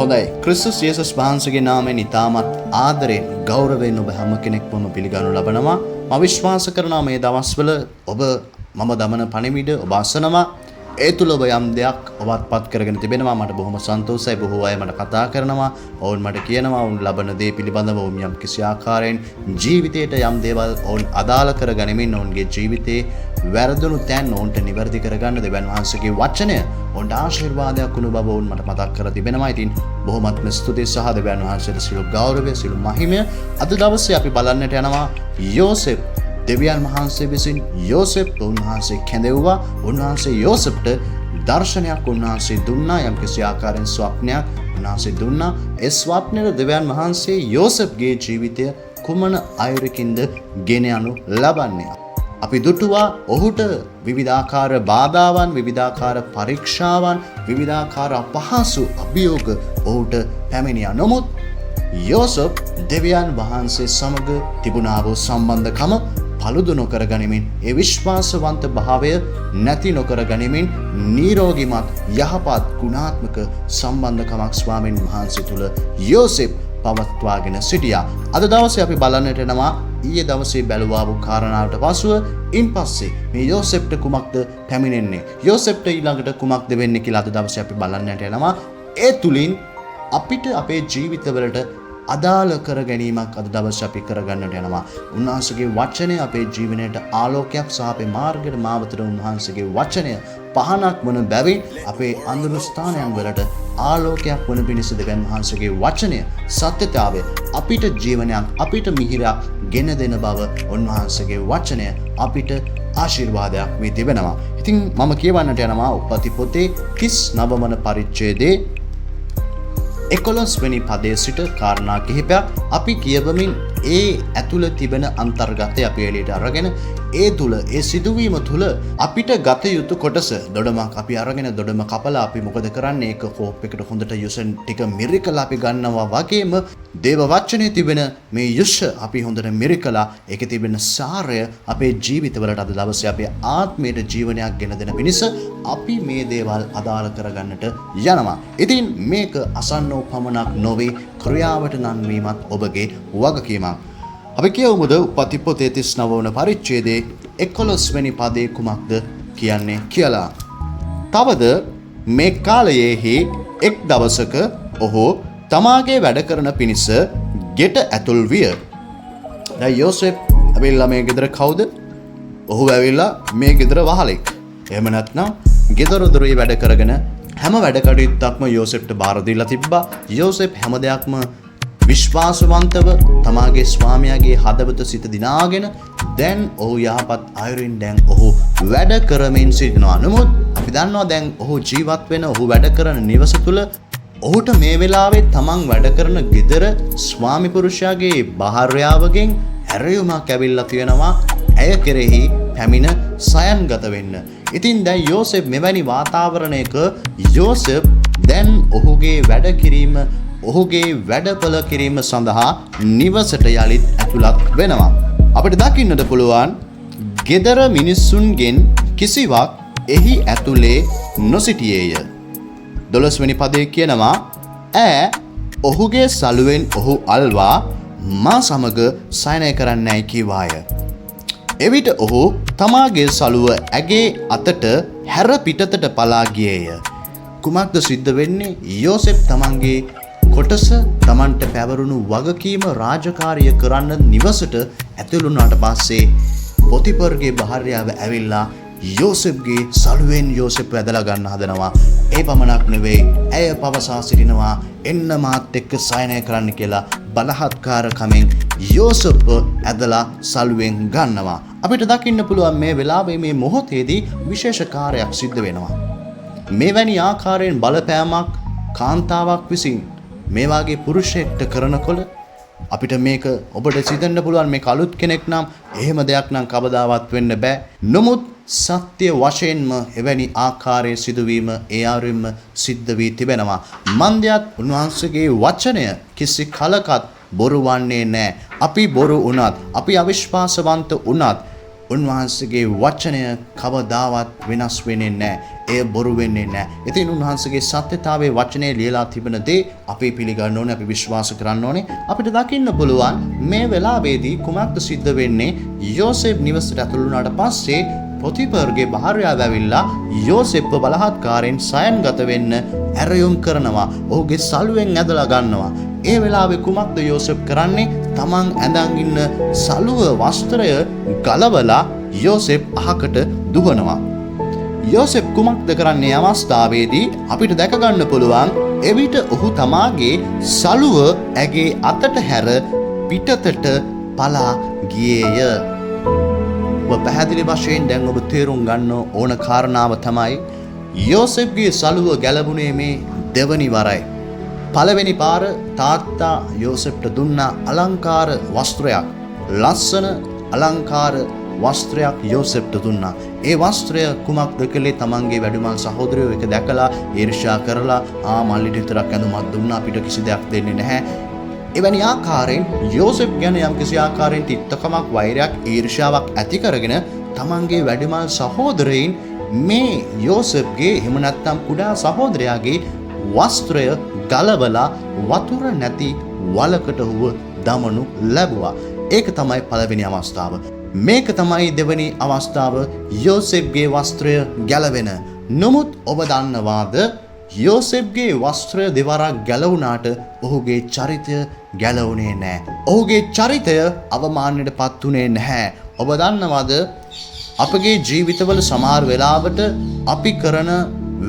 හොඳයි ක්‍රිස්තුස් යේසුස් වහන්සේගේ නාමයෙන් ඉතාමත් ආදරයෙන් ගෞරවයෙන් ඔබ හැම කෙනෙක්වම පිළිගනු ලබනවා. මම විශ්වාස කරනවා මේ දවස්වල ඔබ මම දමන පණිවිඩ ඔබ අසනවා. ඒ තුල ඔබ යම් දෙයක් ඔබත්පත් කරගෙන තිබෙනවා. මට බොහොම සන්තෝෂයි. බොහෝ අය මට කතා කරනවා. ඔවුන් මට කියනවා ඔවුන් ලබන දේ පිළිබඳව ඔවුන් යම් කිසි ආකාරයෙන් ජීවිතයට යම් දේවල් ඔවුන් අදාළ කරගනිමින් ඔවුන්ගේ ජීවිතේ වැරදුණු තැන් ඔවුන්ට නිවැරදි කරගන්න දෙවියන් වහන්සේගේ වචනය ඔවුන්ට ආශිර්වාදයක් වුණ බව ඔවුන් මට මතක් කර තිබෙනවා. ඉතින් බොහොමත්ම ස්තුතියි සහ දෙවියන් වහන්සේට සියලු ගෞරවය සියලු මහිමය අද දවසේ අපි බලන්නට යනවා යෝසෙප් දෙවියන් වහන්සේ විසින් යෝසෙප් උන්වහන්සේ කැඳෙව්වා. උන්වහන්සේ යෝසෙප්ට දර්ශනයක් උන්වහන්සේ දුන්නා. යම්කිසි ආකාරයෙන් ස්වප්නයක් උන්වහන්සේ දුන්නා. ඒ ස්වප්නෙට දෙවියන් වහන්සේ යෝසෙප්ගේ ජීවිතය කුමන අයුරකින්ද ගෙන යනු ලබන්නේ. අපි දුටුවා ඔහුට විවිධාකාර බාධාවන්, විවිධාකාර පරීක්ෂාවන්, විවිධාකාර අපහසු අභියෝග ඔහුට පැමිණියා. නමුත් යෝසෙප් දෙවියන් වහන්සේ සමග තිබුණා වූ සම්බන්ධකම paludu නොකර ගනිමින්, ඒ විශ්වාසවන්ත භාවය නැති නොකර ගනිමින් නිරෝගීමත් යහපත් ගුණාත්මක සම්බන්ධකමක් ස්වාමීන් වහන්සේ තුල යෝසෙප් පවත්වාගෙන සිටියා. අද දවසේ අපි බලන්නට යනවා ඊයේ දවසේ බැලුවා වූ කාරණාවට පසුව ඉන්පස්සේ මේ යෝසෙප්ට කුමක්ද පැමිණෙන්නේ, යෝසෙප්ට ඊළඟට කුමක්ද වෙන්නේ කියලා අද දවසේ අපි බලන්නට යනවා. ඒ තුලින් අපිට අපේ ජීවිතවලට අදාළ කර ගැනීමක් අද දවසේ අපි කරගන්නට යනවා. උන්වහන්සේගේ වචනය අපේ ජීවනයට ආලෝකයක් සහ අපේ මාර්ගයට මාවතට උන්වහන්සේගේ වචනය පහනක් වන බැවින් අපේ අඳුරු ස්ථානයන් වලට ආලෝකයක් වන පිණිස දෙවියන් වහන්සේගේ වචනය සත්‍යතාවය අපිට ජීවනයක් අපිට මිහිරක් ගෙන දෙන බව උන්වහන්සේගේ වචනය අපිට ආශිර්වාදයක් වී තිබෙනවා. ඉතින් මම කියවන්නට යනවා උපති පොතේ 39 වන පරිච්ඡේදයේ 11 වෙනි පදයේ සිට කාරණා කිහිපයක් අපි කියවමින් ඒ ඇතුළ තිබෙන අන්තර්ගතය අපි එළියට අරගෙන ඒ තුල ඒ සිදුවීම තුල අපිට ගත යුතු කොටස දොඩමක් අපි අරගෙන දොඩම කපලා අපි මොකද කරන්නේ, ඒක කෝප් එකට හොඳට යුසන් ටික මිරිකලා අපි ගන්නවා වගේම දේව වචනේ තිබෙන මේ යුෂ අපි හොඳට මිරිකලා ඒකේ තිබෙන සාරය අපේ ජීවිතවලට අද දවසේ අපේ ආත්මයට ජීවනයක් ගෙන දෙන පිණිස අපි මේ දේවල් අදාළ කරගන්නට යනවා. ඉතින් මේක අසන්නෝ පමණක් නොවේ, ක්‍රියාවට නන්වීමත් ඔබගේ වගකීමක්. අපි කියවමුද උපති පොතේ 39 වන පරිච්ඡේදයේ 11 වෙනි පදයේ කුමක්ද කියන්නේ කියලා. තවද මේ කාලයේහි එක් දවසක ඔහු තමාගේ වැඩ කරන පිණිස ගෙට ඇතුල් විය. දැන් යෝසෙප් ඇවිල්ලා මේ ගෙදර කවුද? ඔහු ඇවිල්ලා මේ ගෙදර වහලෙක්. එහෙම නැත්නම් ගෙදර දොරේ වැඩ කරගෙන හැම වැඩ කටයුත්තක්ම යෝසෙප්ට බාර දීලා තිබ්බා. යෝසෙප් හැම දෙයක්ම විශ්වාසවන්තව තමාගේ ස්වාමියාගේ හදවත සිත දිනාගෙන දැන් ඔහු යහපත් අයුරින් දැන් ඔහු වැඩ කරමින් සිටිනවා. නමුත් අපි දන්නවා දැන් ඔහු ජීවත් වෙන ඔහු වැඩ කරන නිවස තුල ඔහුට මේ වෙලාවේ තමන් වැඩ කරන ගෙදර ස්වාමි පුරුෂයාගේ භාර්යාවගෙන් ඇරයුමක් ඇවිල්ලා තියෙනවා ඇය කෙරෙහි පැමිණ සයන්ගත වෙන්න. ඉතින් දැන් යෝසෙප් මෙවැනි වාතාවරණයක යෝසෙප් දැන් ඔහුගේ වැඩ කිරීම ඔහුගේ වැඩපළ කිරීම සඳහා නිවසට යලිත් ඇතුළත් වෙනවා. අපිට දකින්නට පුළුවන් ගෙදර මිනිස්සුන්ගෙන් කිසිවක් එහි ඇතුලේ නොසිටියේය. 12 වෙනි පදයේ කියනවා ඈ ඔහුගේ සලුවෙන් ඔහු අල්වා මා සමග සයනය කරන්නයි කීවාය. එවිට ඔහු තමාගේ සලුව ඇගේ අතට හැර පිටතට පලා ගියේය. කුමක්ද සිද්ධ වෙන්නේ? යෝසෙප් තමන්ගේ කොටස තමන්ට පැවරුණු වගකීම රාජකාරිය කරන්න නිවසට ඇතුළු වුණාට පස්සේ පොතිපර්ගේ භාර්යාව ඇවිල්ලා යෝසෙප්ගේ සලුවෙන් යෝසෙප් ඇදලා ගන්න හදනවා. ඒ පමණක් නෙවෙයි, ඇය පවසා සිටිනවා එන්න මාත් එක්ක සයනය කරන්න කියලා බලහත්කාරකමෙන් යෝසෙප් ඇදලා සලුවෙන් ගන්නවා. අපිට දකින්න පුළුවන් මේ වෙලාවේ මේ මොහොතේදී විශේෂ කාර්යයක් සිද්ධ වෙනවා. මෙවැනි ආකාරයෙන් බලපෑමක් කාන්තාවක් විසින් මේ වාගේ පුරුෂයෙක්ට කරනකොට අපිට මේක ඔබට සිතන්න පුළුවන් මේක අලුත් කෙනෙක් නම් එහෙම දෙයක් නම් කවදාවත් වෙන්න බෑ. නමුත් සත්‍ය වශයෙන්ම එවැනි ආකාරයේ සිදුවීම ඒ ආරින්ම සිද්ධ වී තිබෙනවා. මන්දයත් උන්වහන්සේගේ වචනය කිසි කලකත් බොරු වන්නේ නැහැ. අපි බොරු වුණත්, අපි අවිශ්වාසවන්ත වුණත් උන්වහන්සේගේ වචනය කවදාවත් වෙනස් වෙන්නේ නැහැ. එය බොරු වෙන්නේ නැහැ. ඉතින් උන්වහන්සේගේ සත්‍යතාවයේ වචනේ ලියලා තිබෙන දේ අපි පිළිගන්න ඕනේ, අපි විශ්වාස කරන්න ඕනේ. අපිට දකින්න පුළුවන් මේ වෙලාවේදී කුමක්ද සිද්ධ වෙන්නේ? යෝසෙෆ් නිවසට ඇතුළු වුණාට පස්සේ පොතිපර්ගේ භාර්යාව ඇවිල්ලා යෝසෙෆ්ව බලහත්කාරයෙන් සයන්ගත වෙන්න ඇරයුම් කරනවා. ඔහුගේ සලුවෙන් ඇදලා ගන්නවා. ඒ වෙලාවේ කුමක්ද යෝසෙෆ් කරන්නේ? තමන් ඇඳන් ඉන්න සලුව වස්ත්‍රය ගලවලා යෝසෙෆ් අහකට දුවනවා. යෝසෙෆ් කුමක්ද කරන්නේ අවස්ථාවේදී? අපිට දැක ගන්න පුළුවන් එවිට ඔහු තමාගේ සලුව ඇගේ අතට හැර පිටතට පලා ගියේය. ඔබ පැහැදිලි වශයෙන් දැන් ඔබ තේරුම් ගන්න ඕන කාරණාව තමයි යෝසෙෆ්ගේ සලුව ගැලවුණේ මේ දෙවනි වරයි. පළවෙනි පාර තාත්තා යෝසෙෆ්ට දුන්නා අලංකාර වස්ත්‍රයක්. ලස්සන අලංකාර වස්ත්‍රයක් යෝසෙෆ්ට දුන්නා. ඒ වස්ත්‍රය කුමක්ද කළේ? තමන්ගේ වැඩිමල් සහෝදරයෝ එක දැකලා ඊර්ෂ්‍යා කරලා මල්ලිට විතරක් ඇඳුමක් දුන්නා, අපිට කිසි දෙයක් දෙන්නේ නැහැ. එවැනි ආකාරයෙන් යෝසෙෆ් ගැන යම් කිසි ආකාරයෙන් තිත්තකමක්, වෛරයක්, ඊර්ෂ්‍යාවක් ඇති කරගෙන තමන්ගේ වැඩිමල් සහෝදරයින් මේ යෝසෙෆ්ගේ එහෙම නැත්නම් කුඩා සහෝදරයාගේ වස්ත්‍රය ගලවලා වතුර නැති වලකට හුව දමනු ලැබුවා. ඒක තමයි පළවෙනි අවස්ථාව. මේක තමයි දෙවෙනි අවස්ථාව, යෝසෙෆ්ගේ වස්ත්‍රය ගැලවෙන. නමුත් ඔබ දන්නවාද යෝසෙෆ්ගේ වස්ත්‍රය දෙවරක් ගැලවුණාට ඔහුගේ චරිතය ගැලවුණේ නැහැ. ඔහුගේ චරිතය අවමානයට පත් වුණේ නැහැ. ඔබ දන්නවද අපගේ ජීවිතවල සමහර වෙලාවට අපි කරන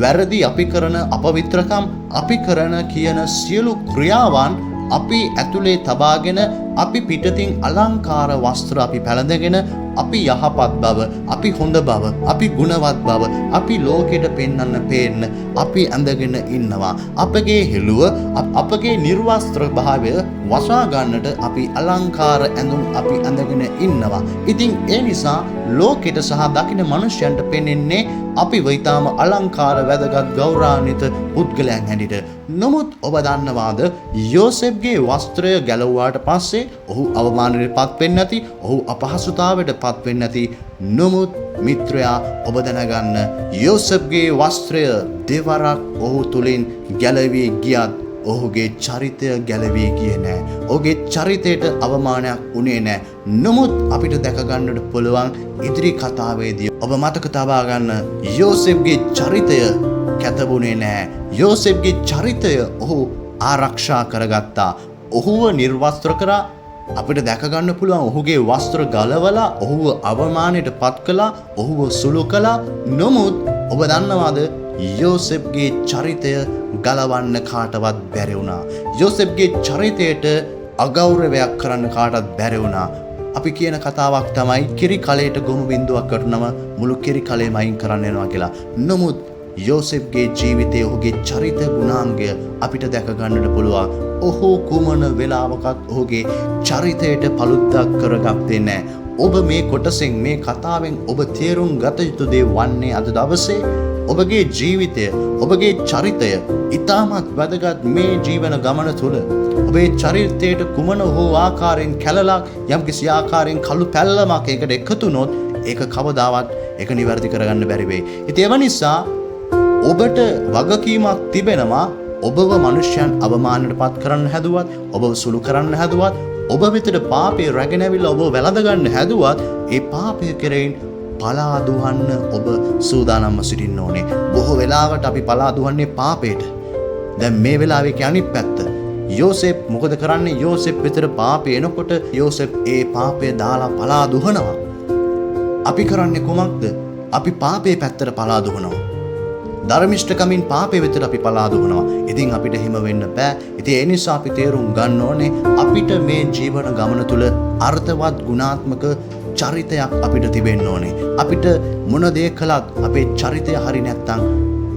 වැරදි, අපි කරන අපවිත්‍රකම්, අපි කරන කියන සියලු ක්‍රියාවන් අපි ඇතුලේ තබාගෙන අපි පිටතින් අලංකාර වස්ත්‍ර අපි පැළඳගෙන අපි යහපත් බව, අපි හොඳ බව, අපි ගුණවත් බව, අපි ලෝකෙට පෙන්වන්න පේන්න අපි ඇඳගෙන ඉන්නවා. අපගේ හෙළුව, අපගේ නිර්වස්ත්‍ර භාවය වසා ගන්නට අපි අලංකාර ඇඳුම් අපි ඇඳගෙන ඉන්නවා. ඉතින් ඒ නිසා ලෝකෙට සහ දකින මනුෂ්‍යයන්ට පෙනෙන්නේ අපි වෛතාම අලංකාර වැදගත් ගෞරවාන්විත පුද්ගලයන් හැටියට. නමුත් ඔබ දන්නවාද යෝසෙෆ්ගේ වස්ත්‍රය ගැලවුවාට පස්සේ ඔහු අවමානයට පත් වෙන්නේ නැති, ඔහු අපහසුතාවයට පත් වෙන්නේ නැති. නමුත් මිත්‍රයා ඔබ දැනගන්න යෝසෙෆ්ගේ වස්ත්‍රය දෙවරක් ඔහු තුලින් ගැලවී ගියත් ඔහුගේ චරිතය ගැලවී ගියේ නැහැ. ඔහුගේ චරිතයට අවමානයක් වුණේ නැහැ. නමුත් අපිට දැක ගන්නට පුළුවන් ඉදිරි කතාවේදී ඔබ මතක තබා ගන්න යෝසෙෆ්ගේ චරිතය කැතබුණේ නැහැ. යෝසෙෆ්ගේ චරිතය ඔහු ආරක්ෂා කරගත්තා. ඔහුව නිර්වස්ත්‍ර කරා. අපිට දැක ගන්න පුළුවන් ඔහුගේ වස්ත්‍ර ගලවලා ඔහුව අවමානයට පත් කළා, ඔහුව සුළු කළා. නමුත් ඔබ දන්නවාද යෝසෙෆ්ගේ චරිතය ගලවන්න කාටවත් බැරි වුණා. යෝසෙෆ්ගේ චරිතයට අගෞරවයක් කරන්න කාටවත් බැරි වුණා. අපි කියන කතාවක් තමයි කිරි කලයට ගොමු බින්දුවක් කටනම මුළු කිරි කලෙම අයින් කරන්න වෙනවා කියලා. නමුත් යෝසෙෆ්ගේ ජීවිතයේ ඔහුගේ චරිත ගුණාංගය අපිට දැක ගන්නට පුළුවන්. ඔහු කුමන වෙලාවකත් ඔහුගේ චරිතයට පළුද්දක් කරගත්තේ නැහැ. ඔබ මේ කොටසෙන්, මේ කතාවෙන් ඔබ තේරුම් ගත යුතු දේ වන්නේ අද දවසේ ඔබගේ ජීවිතය, ඔබගේ චරිතය ඉතාමත් වැදගත්. මේ ජීවන ගමන තුළ ඔබේ චරිතයට කුමන හෝ ආකාරයෙන් කැළලක්, යම්කිසි ආකාරයෙන් කළු පැල්ලමක් ඒකට එකතු වුණොත් ඒක කවදාවත් ඒක නිවැරදි කරගන්න බැරි වෙයි. ඉතින් ඒ නිසා ඔබට වගකීමක් තිබෙනවා. ඔබව මනුෂ්‍යයන් අවමානයට පත් කරන්න හැදුවත්, ඔබව සුළු කරන්න හැදුවත්, ඔබ වෙතට පාපේ රැගෙන ඇවිල්ලා ඔබව වැළඳ ගන්න හැදුවත්, ඒ පාපය කෙරෙහින් පලා දුවන්න ඔබ සූදානම්ව සිටින්න ඕනේ. බොහෝ වෙලාවට අපි පලා දුවන්නේ පාපයට. දැන් මේ වෙලාවේ අනිත් පැත්ත. යෝසෙෆ් මොකද කරන්නේ? යෝසෙෆ් වෙතට පාපේ එනකොට යෝසෙෆ් ඒ පාපය දාලා පලා දුවනවා. අපි කරන්නේ කොමක්ද? අපි පාපේ පැත්තට පලා දුවනවා. ධර්මිෂ්ඨකමින් පාපේ වෙතට අපි පලා දුවනවා. ඉතින් අපිට හිම වෙන්න බෑ. ඉතින් ඒ නිසා අපි තේරුම් ගන්න ඕනේ අපිට මේ ජීවන ගමන තුල අර්ථවත් ගුණාත්මක චරිතයක් අපිට තිබෙන්න ඕනේ. අපිට මොන දේ කළත් අපේ චරිතය හරි නැත්තම්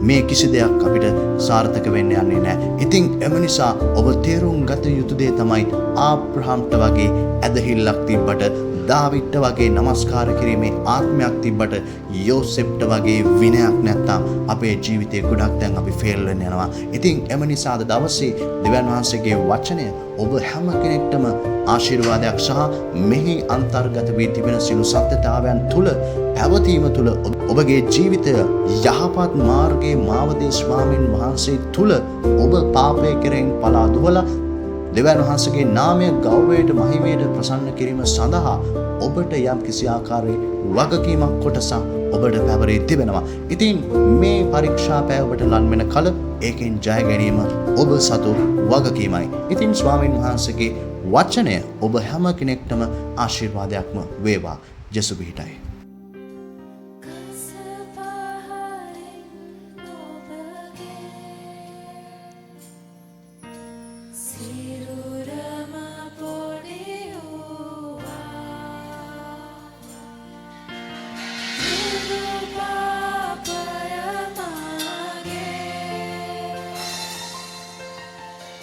මේ කිසි දෙයක් අපිට සාර්ථක වෙන්න යන්නේ නැහැ. ඉතින් එම නිසා ඔබ තේරුම් ගත යුතු දේ තමයි ආබ්‍රහම්ට වගේ ඇදහිල්ලක් තිබ්බට දාවිඩ්ට වගේ නමස්කාර කිරීමේ ආත්මයක් තිබ්බට යෝසෙෆ්ට වගේ විනයක් නැත්තම් අපේ ජීවිතේ ගොඩක් දැන් අපි ෆේල් වෙන්න යනවා. ඉතින් එම නිසා අද දවසේ දෙවියන් වහන්සේගේ වචනය ඔබ හැම කෙනෙක්ටම ආශිර්වාදයක් සහ මෙහි අන්තර්ගත වී තිබෙන සිළු සත්‍යතාවයන් තුළ පැවතීම තුළ ඔබගේ ජීවිතය යහපත් මාර්ගයේ මාවදී ස්වාමීන් වහන්සේ තුළ ඔබ පාපය කෙරෙන් පලා දුවලා දෙවියන් වහන්සේගේ නාමය ගෞරවයට මහිමයට ප්‍රසන්න කිරීම සඳහා ඔබට යම් කිසි ආකාරයේ වගකීමක් කොටසක් ඔබට පැවරී තිබෙනවා. ඉතින් මේ පරීක්ෂා පැය ඔබට ලන් වෙන කල ඒකෙන් ජය ගැනීම ඔබ සතු වගකීමයි. ඉතින් ස්වාමීන් වහන්සේගේ වචනය ඔබ හැම කෙනෙක්ටම ආශිර්වාදයක්ම වේවා. ජෙසු පිහිටයි.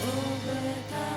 Over